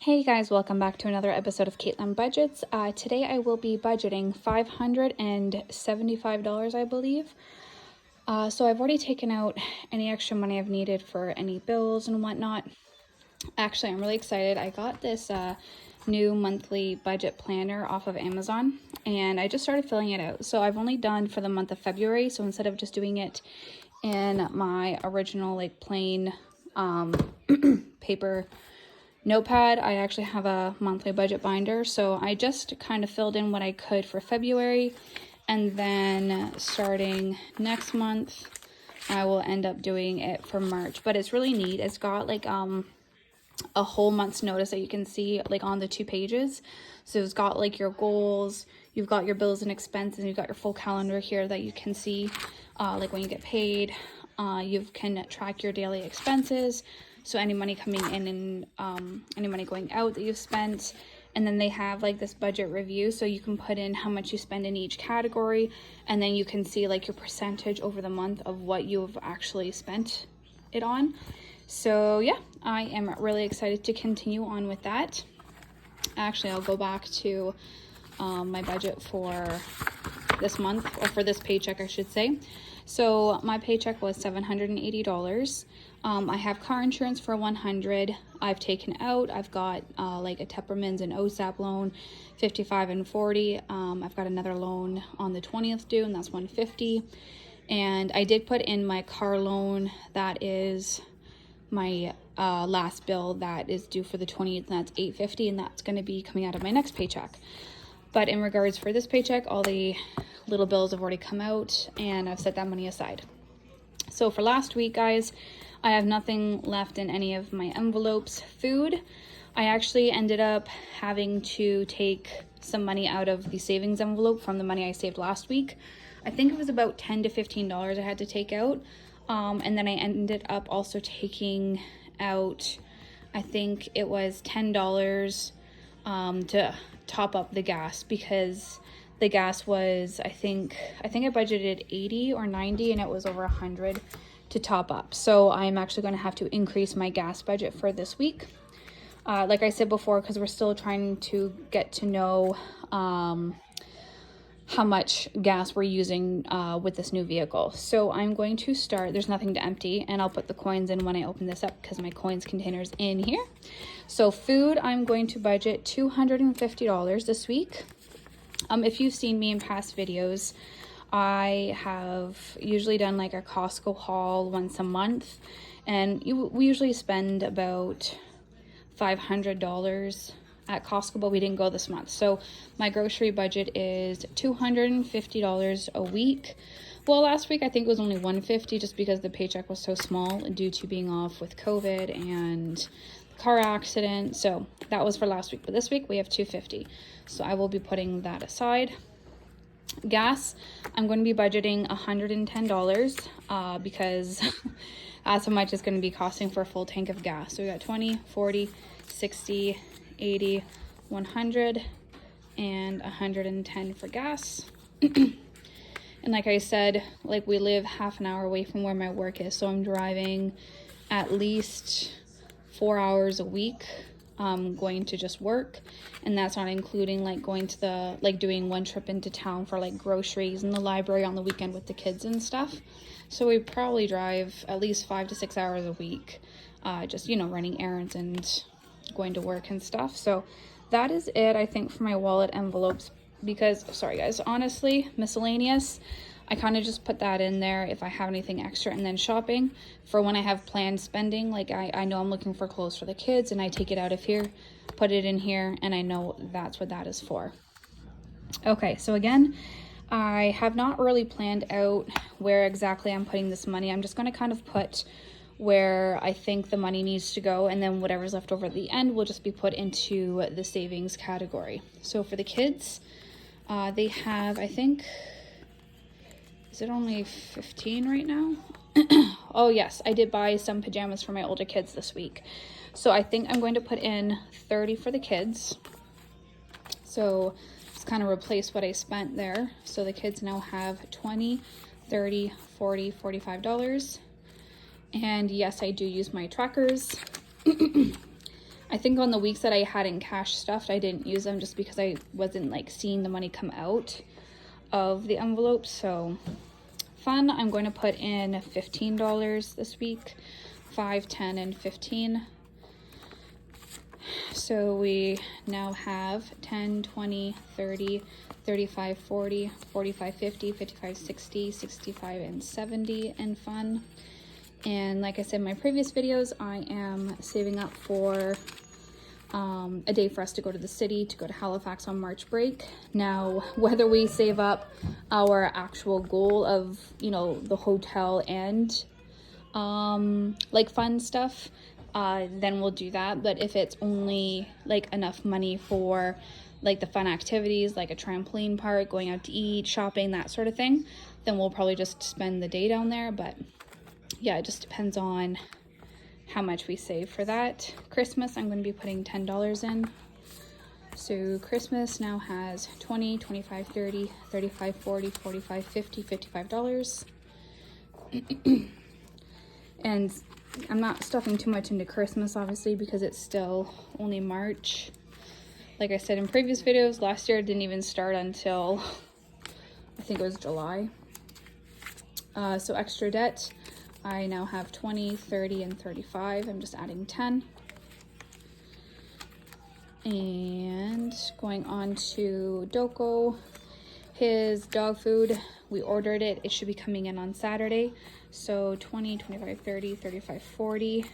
Hey guys, welcome back to another episode of Caitlin Budgets. Today I will be budgeting $575, I believe. So I've already taken out any extra money I've needed for any bills and whatnot. Actually, I'm really excited. I got this new monthly budget planner off of Amazon and I just started filling it out. So I've only done for the month of February. So instead of just doing it in my original like plain paper notepad, I actually have a monthly budget binder. So I just kind of filled in what I could for February, and then starting next month I will end up doing it for March. But it's really neat. It's got like a whole month's notice that you can see like on the 2 pages. So it's got like your goals, you've got your bills and expenses, and you've got your full calendar here that you can see like when you get paid. You can track your daily expenses, so any money coming in and any money going out that you've spent. And then they have like this budget review, so you can put in how much you spend in each category, and then you can see like your percentage over the month of what you've actually spent it on. So yeah, I am really excited to continue on with that. Actually, I'll go back to my budget for this month, or for this paycheck I should say. So my paycheck was $780. I have car insurance for $100. I've taken out, I've got like a Teppermans and OSAP loan, $55 and $40. I've got another loan on the 20th due, and that's $150. And I did put in my car loan, that is my last bill that is due for the 20th, and that's $850, and that's going to be coming out of my next paycheck. But in regards for this paycheck, all the little bills have already come out and I've set that money aside. So for last week, guys, I have nothing left in any of my envelopes. Food, I actually ended up having to take some money out of the savings envelope from the money I saved last week. I think it was about $10 to $15 I had to take out. And then I ended up also taking out, I think it was $10 to top up the gas, because the gas was, I think I budgeted 80 or 90 and it was over 100 to top up. So I'm actually going to have to increase my gas budget for this week. Like I said before, because we're still trying to get to know how much gas we're using with this new vehicle. So I'm going to start, there's nothing to empty, and I'll put the coins in when I open this up because my coins container's in here. So food, I'm going to budget $250 this week. If you've seen me in past videos, I have usually done like a Costco haul once a month, and we usually spend about $500 at Costco, but we didn't go this month. So my grocery budget is $250 a week. Well, last week I think it was only $150 just because the paycheck was so small due to being off with COVID and car accident. So that was for last week, but this week we have $250. So I will be putting that aside. Gas, I'm going to be budgeting $110 because that's how much it's going to be costing for a full tank of gas. So we got 20, 40, 60, 80, 100, and 110 for gas. And like I said, like we live half an hour away from where my work is, so I'm driving at least 4 hours a week going to just work, and that's not including like going to the, like doing one trip into town for like groceries and the library on the weekend with the kids and stuff. So we probably drive at least 5 to 6 hours a week, just, you know, running errands and going to work and stuff. So that is it, I think, for my wallet envelopes, because, sorry guys, honestly, miscellaneous, I kind of just put that in there if I have anything extra. And then shopping for when I have planned spending, like I know I'm looking for clothes for the kids, and I take it out of here, put it in here, and I know that's what that is for. Okay, so again, I have not really planned out where exactly I'm putting this money. I'm just going to kind of put where I think the money needs to go, and then whatever's left over at the end will just be put into the savings category. So for the kids, they have, I think, is it only 15 right now? Oh yes, I did buy some pajamas for my older kids this week. So I think I'm going to put in 30 for the kids. So just kind of replace what I spent there. So the kids now have 20, 30, 40, $45. And yes, I do use my trackers. I think on the weeks that I hadn't cash stuffed, I didn't use them just because I wasn't like seeing the money come out of the envelopes. So fun, I'm going to put in $15 this week, 5, 10, and 15. So we now have 10, 20, 30, 35, 40, 45, 50, 55, 60, 65, and 70 in fun. And like I said in my previous videos, I am saving up for a day for us to go to the city, to go to Halifax on March break. Now, whether we save up our actual goal of, you know, the hotel and like fun stuff, then we'll do that. But if it's only like enough money for like the fun activities, like a trampoline park, going out to eat, shopping, that sort of thing, then we'll probably just spend the day down there. But yeah, it just depends on how much we save for that. Christmas, I'm going to be putting $10 in. So Christmas now has 20, 25, 30, 35, 40, 45, 50, $55. And I'm not stuffing too much into Christmas, obviously, because it's still only March. Like I said in previous videos, last year it didn't even start until, I think it was July. So extra debt, I now have 20, 30, and 35. I'm just adding 10. And going on to Doko, his dog food, we ordered it. It should be coming in on Saturday. So 20, 25, 30, 35, 40,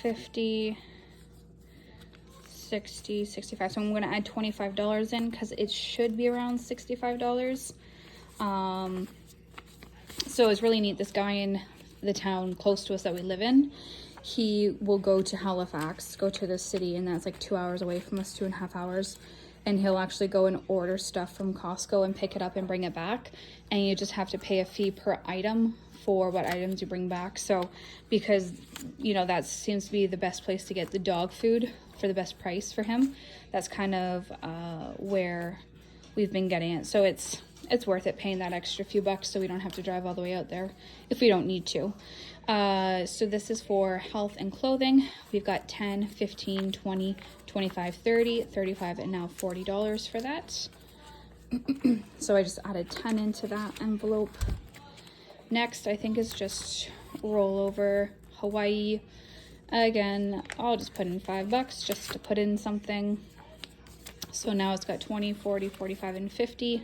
50, 60, 65. So I'm going to add $25 in because it should be around $65. So it's really neat. This guy in the town close to us that we live in, he will go to Halifax, go to the city, and that's like 2 hours away from us, 2.5 hours. And he'll actually go and order stuff from Costco and pick it up and bring it back. And you just have to pay a fee per item for what items you bring back. So because, you know, that seems to be the best place to get the dog food for the best price for him, that's kind of where we've been getting it. So it's worth it paying that extra few bucks so we don't have to drive all the way out there if we don't need to. So this is for health and clothing. We've got 10, 15, 20, 25, 30, 35, and now $40 for that. So I just added 10 into that envelope. Next, I think is just rollover Hawaii. Again, I'll just put in $5 just to put in something. So now it's got 20, 40, 45, and 50.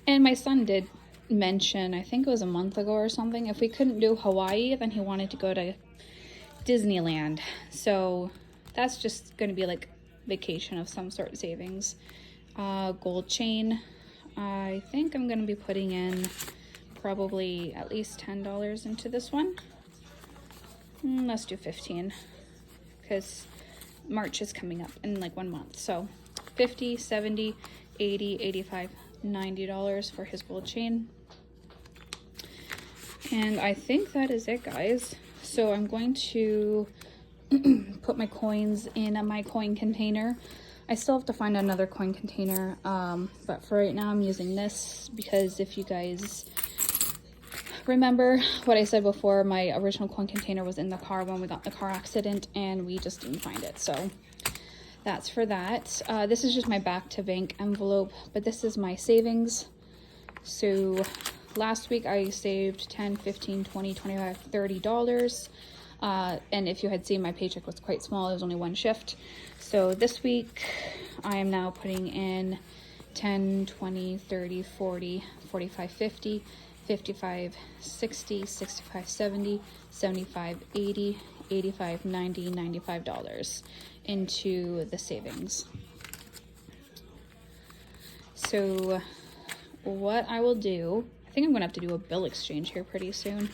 And my son did mention, I think it was a month ago or something, if we couldn't do Hawaii, then he wanted to go to Disneyland. So that's just going to be like vacation of some sort, savings. Gold chain, I think I'm going to be putting in probably at least $10 into this one. Let's do 15 because March is coming up in like 1 month. So 50, 70, 80, 85, $90 for his gold chain. And I think that is it, guys. So I'm going to put my coins in my coin container. I still have to find another coin container, but for right now I'm using this because if you guys remember what I said before, my original coin container was in the car when we got in the car accident and we just didn't find it. So that's for that. This is just my back to bank envelope, but this is my savings. So last week I saved 10, 15, 20, 25, $30. And if you had seen, my paycheck was quite small. It was only one shift. So this week I am now putting in 10, 20, 30, 40, 45, 50, 55, 60, 65, 70, 75, 80, 85, 90, $95 into the savings. So what I will do, I think I'm gonna have to do a bill exchange here pretty soon.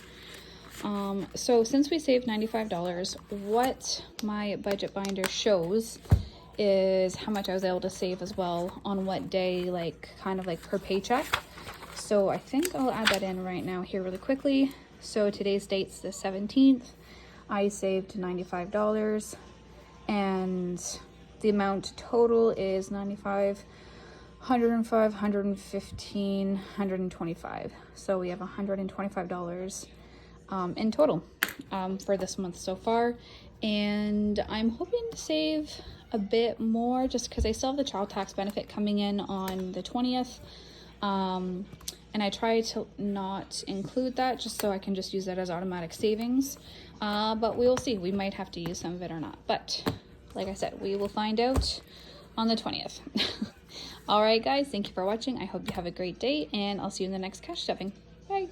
So since we saved $95, what my budget binder shows is how much I was able to save as well on what day, like kind of like per paycheck. So I think I'll add that in right now here really quickly. So today's date's the 17th. I saved $95 and the amount total is 95, 105, 115, 125. So we have $125 in total for this month so far. And I'm hoping to save a bit more just because I still have the child tax benefit coming in on the 20th. And I try to not include that just so I can just use that as automatic savings. But we will see. We might have to use some of it or not. But like I said, we will find out on the 20th. All right, guys, thank you for watching. I hope you have a great day, and I'll see you in the next cash stuffing. Bye.